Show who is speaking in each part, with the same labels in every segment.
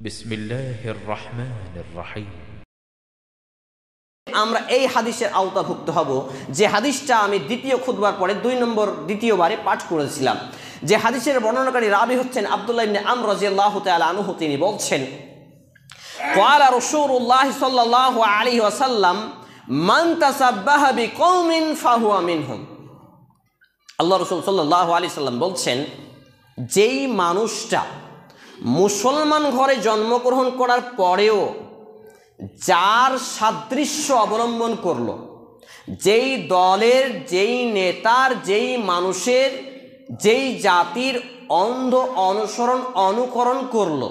Speaker 1: বিসমিল্লাহির রহমানির রহিম।
Speaker 2: আমরা এই হাদিসের আওতাভুক্ত হব যে হাদিসটা আমি দ্বিতীয় খুতবার পরে দ্বিতীয়বারে পাঠ করেছিলাম। যে হাদিসের বর্ণনাকারী রাবি হচ্ছেন আব্দুল্লাহ ইবনে আমর রাদিয়াল্লাহু তাআলা আনহু। তিনি বলছেন, ক্বালা রাসূলুল্লাহ সাল্লাল্লাহু আলাইহি ওয়াসাল্লাম মান তাসাব্বাহা বিকওমিন ফাহুয়া মিনহুম। আল্লাহ রাসূল সাল্লাল্লাহু আলাইহি সাল্লাম বলছেন, যেই মানুষটা মুসলমান ঘরে জন্মগ্রহণ করার পরেও যার সাদৃশ্য অবলম্বন করলো, যেই দলের, যেই নেতার, যেই মানুষের, যেই জাতির অন্ধ অনুকরণ করলো,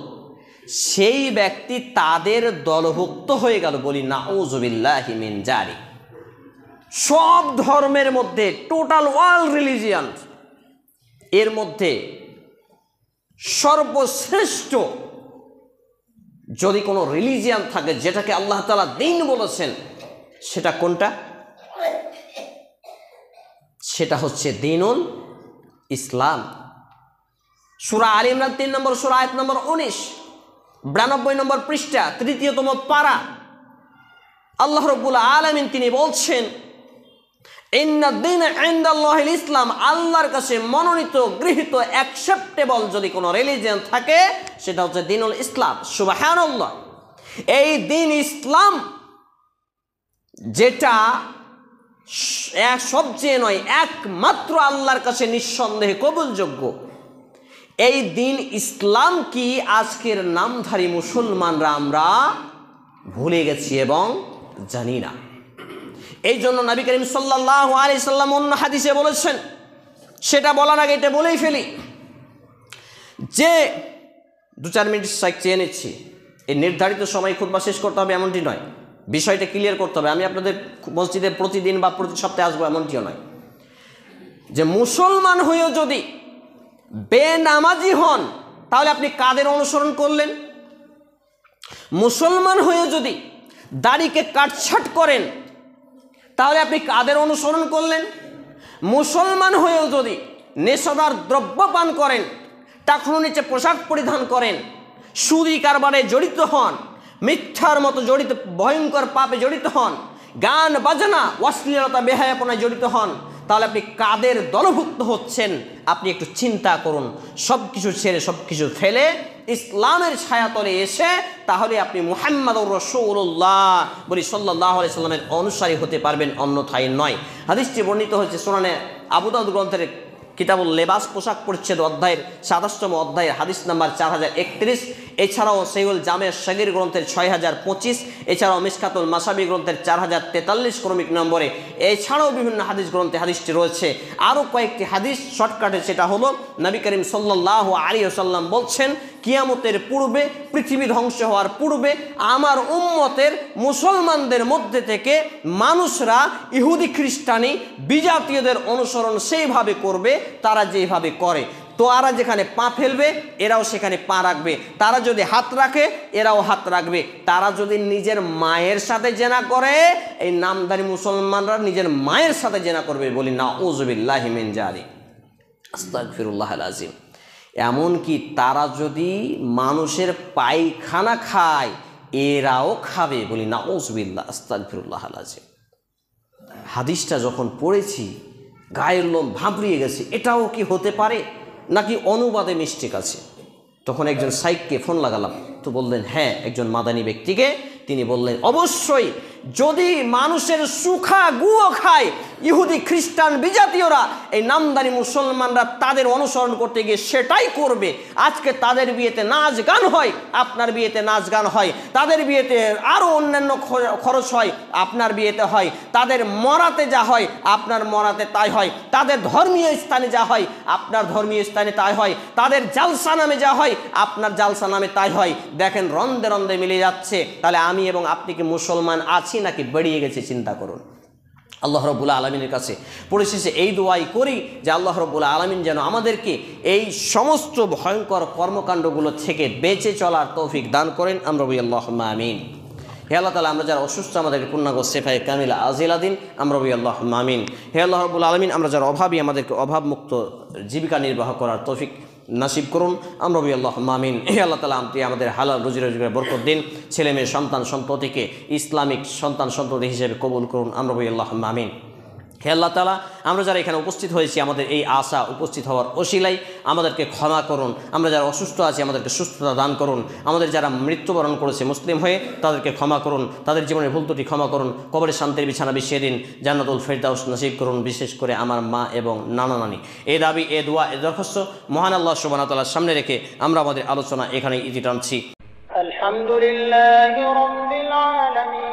Speaker 2: সেই ব্যক্তি তাদের দলভুক্ত হয়ে গেল। বলি নাউযুবিল্লাহি মিন জালিক। সব ধর্মের মধ্যে, টোটাল ওয়ার্ল্ড রিলিজিয়ান, এর মধ্যে সর্বশ্রেষ্ঠ যদি কোনো রিলিজিয়ান থাকে যেটাকে আল্লাহ তাআলা দ্বীন বলেছেন, সেটা কোনটা? সেটা হচ্ছে দ্বীনুল ইসলাম। সূরা আলে ইমরান 3 নম্বর সূরা আয়াত নম্বর 19, 92 নম্বর পৃষ্ঠা, 3তম পারা। আল্লাহ রাব্বুল আলামিন তিনি বলছেন, ইন্নাদ দীনা ইনদাল্লাহিল ইসলাম। আল্লাহর কাছে মনোনীত, গৃহীত, অ্যাকসেপ্টেবল যদি কোনো রিলিজিয়ান থাকে সেটা হচ্ছে দ্বীনুল ইসলাম। সুবহানাল্লাহ। এই দ্বীন ইসলাম যেটা সবচেয়ে নয়, একমাত্র আল্লাহর কাছে নিঃসন্দেহে কবুলযোগ্য, এই দ্বীন ইসলাম কি আজকের নামধারী মুসলমানরা আমরা ভুলে গেছি এবং জানি না। এই জন্য নবী করিম সাল্লাল্লাহু আলাইহি সাল্লাম অন্য হাদিসে বলেছেন, সেটা বলার আগে এটা বলেই ফেলি যে 2-4 মিনিট চেয়ে নিচ্ছি। এই নির্ধারিত সময় খুতবা শেষ করতে হবে এমনটি নয়, বিষয়টা ক্লিয়ার করতে হবে। আমি আপনাদের মসজিদে প্রতিদিন বা প্রতি সপ্তাহে আসবো এমনটিও নয়। যে মুসলমান হয়েও যদি বেনামাজি হন তাহলে আপনি কাদের অনুসরণ করলেন? মুসলমান হয়েও যদি দাড়িকে কাটছাট করেন তাহলে আপনি কাদের অনুসরণ করলেন? মুসলমান হয়েও যদি নেশাদার দ্রব্য পান করেন, টাকনুর নিচে পোশাক পরিধান করেন, সুদি কারবারে জড়িত হন, মিথ্যার মতো জড়িত ভয়ঙ্কর পাপে জড়িত হন, গান বাজনা অশ্লীলতা বেহায়াপনায় জড়িত হন, তাহলে আপনি কাদের দলভুক্ত হচ্ছেন আপনি একটু চিন্তা করুন। সব কিছু ছেড়ে, সব কিছু ফেলে ইসলামের ছায়াতলে এসে তাহলে আপনি মুহাম্মাদুর রাসূলুল্লাহ বলি সাল্লাল্লাহু আলাইহি সাল্লামের অনুসারী হতে পারবেন, অন্যথায় নয়। হাদিসটি বর্ণিত হয়েছে সুনানে আবু দাউদ গ্রন্থের কিতাবুল লেবাস, পোশাক পরিচ্ছেদ অধ্যায়ের 27তম অধ্যায়ের হাদিস নাম্বার 4031। এছাড়াও সহিহুল জামে সগীর গ্রন্থের 6025, এছাড়াও মিশকাতুল মাসাবি গ্রন্থের 4043 ক্রমিক নম্বরে, এছাড়াও বিভিন্ন হাদিস গ্রন্থে হাদিসটি রয়েছে। আরও কয়েকটি হাদিস শর্টকাটে, সেটা হলো নবী করিম সাল্লাল্লাহু আলাইহি ওয়াসাল্লাম বলছেন, কিয়ামতের পূর্বে, পৃথিবী ধ্বংস হওয়ার পূর্বে আমার উম্মতের মুসলমানদের মধ্যে থেকে মানুষরা ইহুদি খ্রিস্টানি বিজাতীয়দের অনুসরণ সেইভাবে করবে তারা যেভাবে করে। তো তারা যেখানে পা ফেলবে এরাও সেখানে পা রাখবে, তারা যদি হাত রাখে এরাও হাত রাখবে, তারা যদি নিজের মায়ের সাথে জেনা করে এই নামধারী মুসলমানরা নিজের মায়ের সাথে জেনা করবে। বলি নাউযুবিল্লাহি মিন জালিক, আস্তাগফিরুল্লাহাল আযীম। এমনকি তারা যদি মানুষের পায়খানা খায় এরাও খাবে। বলি নাউযুবিল্লাহ, আস্তাগফিরুল্লাহাল আযীম। হাদিসটা যখন পড়েছি গায়ের লোম ভাঁপড়িয়ে গেছে, এটাও কি হতে পারে নাকি অনুবাদে মিস্টেক আছে? তখন একজন সাইককে ফোন লাগালাম, তো বললেন হ্যাঁ, একজন মাদানী ব্যক্তিকে। তিনি বললেন অবশ্যই যদি মানুষের সুখা গুও খায় ইহুদি খ্রিস্টান বিজাতীয়রা, এই নামদারি মুসলমানরা তাদের অনুসরণ করতে গিয়ে সেটাই করবে। আজকে তাদের বিয়েতে নাচ গান হয়, আপনার বিয়েতে নাচ গান হয়, তাদের বিয়েতে আরও অন্যান্য খরচ হয়, আপনার বিয়েতে হয়, তাদের মরাতে যা হয় আপনার মরাতে তাই হয়, তাদের ধর্মীয় স্থানে যা হয় আপনার ধর্মীয় স্থানে তাই হয়, তাদের জালসা নামে যা হয় আপনার জালসা নামে তাই হয়। দেখেন রন্ধে রন্ধে মিলে যাচ্ছে। তাহলে আমি এবং আপনি কি মুসলমান আছি নাকি বেরিয়ে গেছে? চিন্তা করুন। আল্লাহ রাব্বুল আলামিনের কাছে পরিশেষে এই দোয়াই করি যে আল্লাহ রাব্বুল আলামিন যেন আমাদেরকে এই সমস্ত ভয়ঙ্কর কর্মকাণ্ডগুলো থেকে বেঁচে চলার তৌফিক দান করেন। আমরা বলি আল্লাহুম্মা আমিন। হে আল্লাহ তাআলা, আমরা যারা অসুস্থ আমাদেরকে পূর্ণাঙ্গ শেফায়ে কামিলা আজিলা দিন। আমরা বলি আল্লাহুম্মা আমিন। হে আল্লাহ রাব্বুল আলামিন, আমরা যারা অভাবী আমাদেরকে অভাবমুক্ত জীবিকা নির্বাহ করার তৌফিক নাসিব করুন। আমরা বলি আল্লাহুম্মা আমিন। হে আল্লাহ তাআলা, আপনি আমাদের হালাল রুজি রোজগারে বরকত দিন, ছেলে মেয়ে সন্তান সন্ততিকে ইসলামিক সন্তান সন্ততি হিসেবে কবুল করুন। আমরা বলি আল্লাহুম্মা আমিন। হে আল্লাহ তাআলা, আমরা যারা এখানে উপস্থিত হয়েছি, আমাদের এই আশা উপস্থিত হওয়ার ওসিলাই আমাদেরকে ক্ষমা করুন। আমরা যারা অসুস্থ আছি, আমাদেরকে সুস্থতা দান করুন। আমাদের যারা মৃত্যুবরণ করেছে মুসলিম হয়ে, তাদেরকে ক্ষমা করুন। তাদের জীবনের ভুল ত্রুটি ক্ষমা করুন। কবরে শান্তির বিছানা বিছিয়ে দিন। জান্নাতুল ফেরদাউস নসিব করুন, বিশেষ করে আমার মা এবং নানা নানি। এই দাবি, এ দোয়া, এ দরখাস্ত মহান আল্লাহ সুবহানাহু ওয়া তাআলার সামনে রেখে আমরা আমাদের আলোচনা এখানে ইতি টানছি।
Speaker 1: আলহামদুলিল্লাহি রাব্বিল আলামিন।